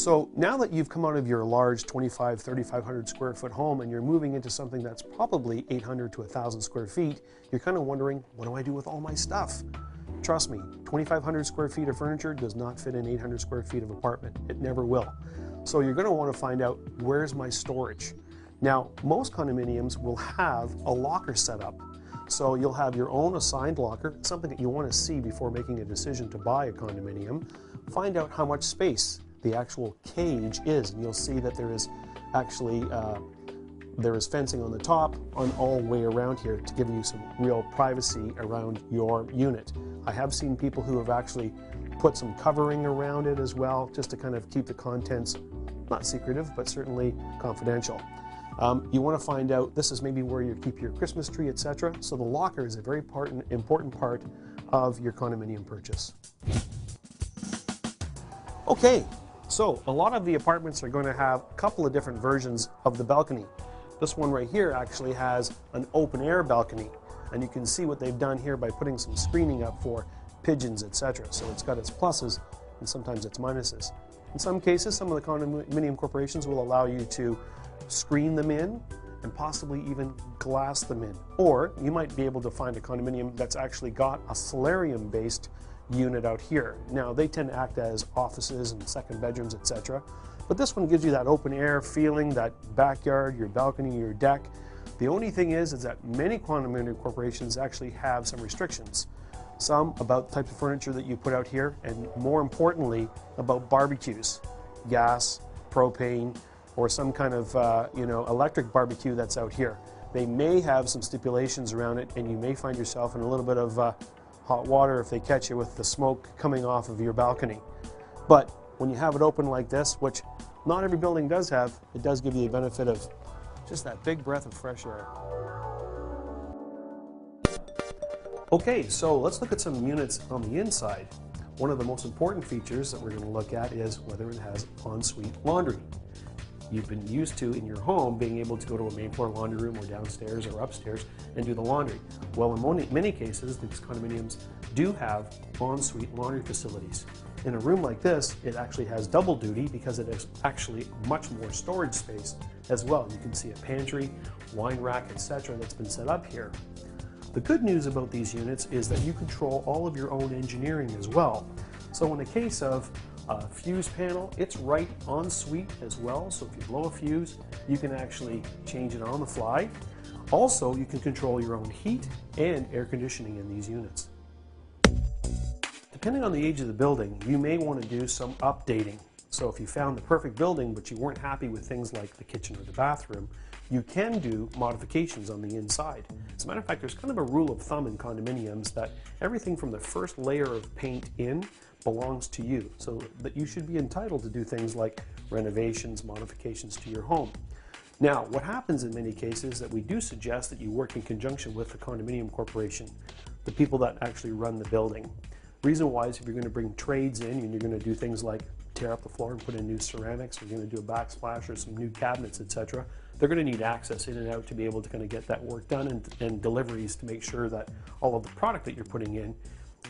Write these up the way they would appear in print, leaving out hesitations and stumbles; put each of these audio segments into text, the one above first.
So now that you've come out of your large 3,500 square foot home and you're moving into something that's probably 800 to 1,000 square feet, you're kind of wondering, what do I do with all my stuff? Trust me, 2,500 square feet of furniture does not fit in 800 square feet of apartment. It never will. So you're going to want to find out, where's my storage? Now, most condominiums will have a locker set up. So you'll have your own assigned locker, something that you want to see before making a decision to buy a condominium. Find out how much space the actual cage is, and you'll see that there is actually there is fencing on the top on all the way around here to give you some real privacy around your unit. I have seen people who have actually put some covering around it as well, just to kind of keep the contents not secretive, but certainly confidential. You want to find out, this is maybe where you keep your Christmas tree, etc. So the locker is a very important part of your condominium purchase. Okay, so a lot of the apartments are going to have a couple of different versions of the balcony. This one right here actually has an open air balcony, and you can see what they've done here by putting some screening up for pigeons, etc. So it's got its pluses and sometimes its minuses. In some cases, some of the condominium corporations will allow you to screen them in and possibly even glass them in. Or you might be able to find a condominium that's actually got a solarium-based unit out here. Now, they tend to act as offices and second bedrooms, etc. But this one gives you that open air feeling, that backyard, your balcony, your deck. The only thing is that many condominium corporations actually have some restrictions. Some about the types of furniture that you put out here, and more importantly, about barbecues, gas, propane, or some kind of electric barbecue that's out here. They may have some stipulations around it, and you may find yourself in a little bit of hot water if they catch you with the smoke coming off of your balcony. But when you have it open like this, which not every building does have, it does give you the benefit of just that big breath of fresh air. Okay, so let's look at some units on the inside. One of the most important features that we're going to look at is whether it has ensuite laundry. You've been used to, in your home, being able to go to a main floor laundry room or downstairs or upstairs and do the laundry. Well, in many cases, these condominiums do have ensuite laundry facilities. In a room like this, it actually has double duty because it is actually much more storage space as well. You can see a pantry, wine rack, etc. that's been set up here. The good news about these units is that you control all of your own engineering as well. So in the case of a fuse panel, it's right en suite as well. So if you blow a fuse, you can actually change it on the fly. Also, you can control your own heat and air conditioning in these units. Depending on the age of the building, you may want to do some updating. So if you found the perfect building, but you weren't happy with things like the kitchen or the bathroom, you can do modifications on the inside. As a matter of fact, there's kind of a rule of thumb in condominiums that everything from the first layer of paint in belongs to you, so that you should be entitled to do things like renovations, modifications to your home. Now, what happens in many cases is that we do suggest that you work in conjunction with the condominium corporation, the people that actually run the building. Reason why is if you're going to bring trades in and you're going to do things like tear up the floor and put in new ceramics, or you're going to do a backsplash or some new cabinets, etc., they're going to need access in and out to be able to kind of get that work done, and deliveries to make sure that all of the product that you're putting in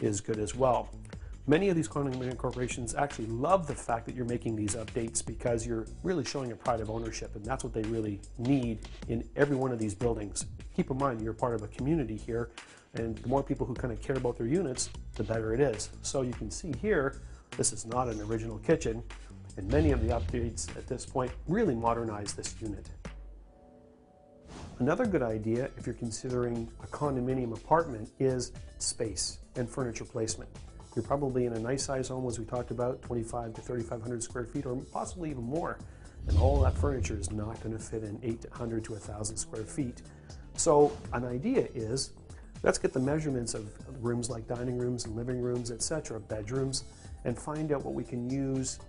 is good as well. Many of these condominium corporations actually love the fact that you're making these updates because you're really showing a pride of ownership, and that's what they really need in every one of these buildings. Keep in mind, you're part of a community here, and the more people who kind of care about their units, the better it is. So you can see here, this is not an original kitchen, and many of the updates at this point really modernize this unit. Another good idea, if you're considering a condominium apartment, is space and furniture placement. You're probably in a nice size home, as we talked about, 2,500 to 3,500 square feet, or possibly even more. And all that furniture is not going to fit in 800 to 1,000 square feet. So an idea is, let's get the measurements of rooms like dining rooms and living rooms, etc., bedrooms, and find out what we can use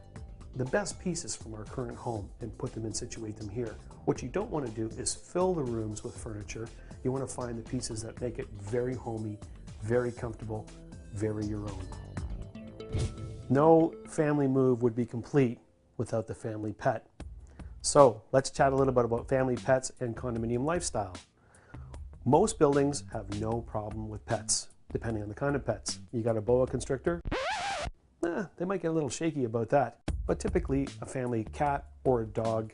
the best pieces from our current home and put them and situate them here. What you don't want to do is fill the rooms with furniture. You want to find the pieces that make it very homey, very comfortable, very your own. No family move would be complete without the family pet. So let's chat a little bit about family pets and condominium lifestyle. Most buildings have no problem with pets, depending on the kind of pets. You got a boa constrictor? They might get a little shaky about that. but typically a family cat or a dog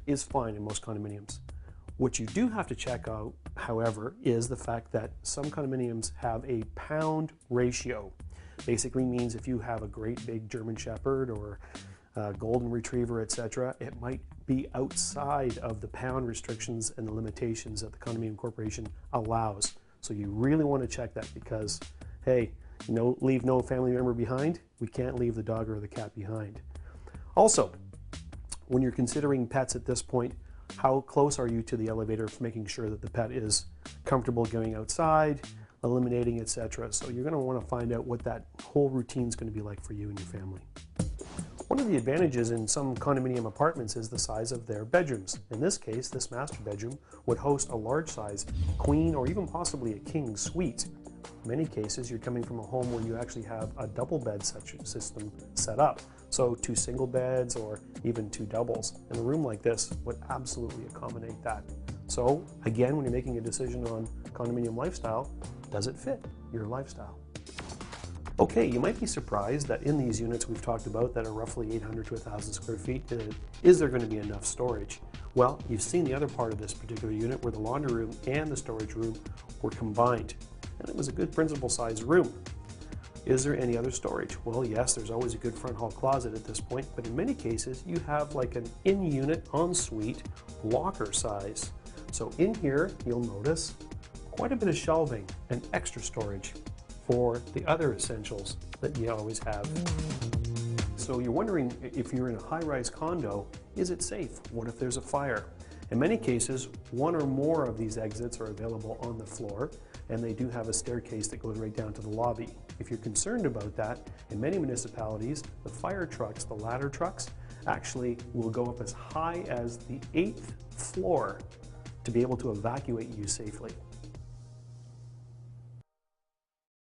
is fine in most condominiums. What you do have to check out, however, is the fact that some condominiums have a pound ratio. Basically means if you have a great big German Shepherd or golden retriever, etc., it might be outside of the pound restrictions and the limitations that the condominium corporation allows. So you really want to check that, because hey, leave no family member behind. We can't leave the dog or the cat behind. Also, when you're considering pets at this point, how close are you to the elevator for making sure that the pet is comfortable going outside, eliminating, etc. So you're going to want to find out what that whole routine is going to be like for you and your family. One of the advantages in some condominium apartments is the size of their bedrooms. In this case, this master bedroom would host a large size queen or even possibly a king suite. In many cases, you're coming from a home where you actually have a double bed system set up. So 2 single beds or even 2 doubles. And a room like this would absolutely accommodate that. So again, when you're making a decision on condominium lifestyle, does it fit your lifestyle? Okay, you might be surprised that in these units we've talked about that are roughly 800 to 1,000 square feet, is there going to be enough storage? Well, you've seen the other part of this particular unit where the laundry room and the storage room were combined. And it was a good principal size room. Is there any other storage? Well, yes, there's always a good front hall closet at this point, but in many cases you have like an in-unit ensuite locker size. So in here, you'll notice quite a bit of shelving and extra storage for the other essentials that you always have. So you're wondering, if you're in a high-rise condo, is it safe? What if there's a fire? In many cases, one or more of these exits are available on the floor, and they do have a staircase that goes right down to the lobby. If you're concerned about that, in many municipalities, the fire trucks, the ladder trucks, actually will go up as high as the 8th floor to be able to evacuate you safely.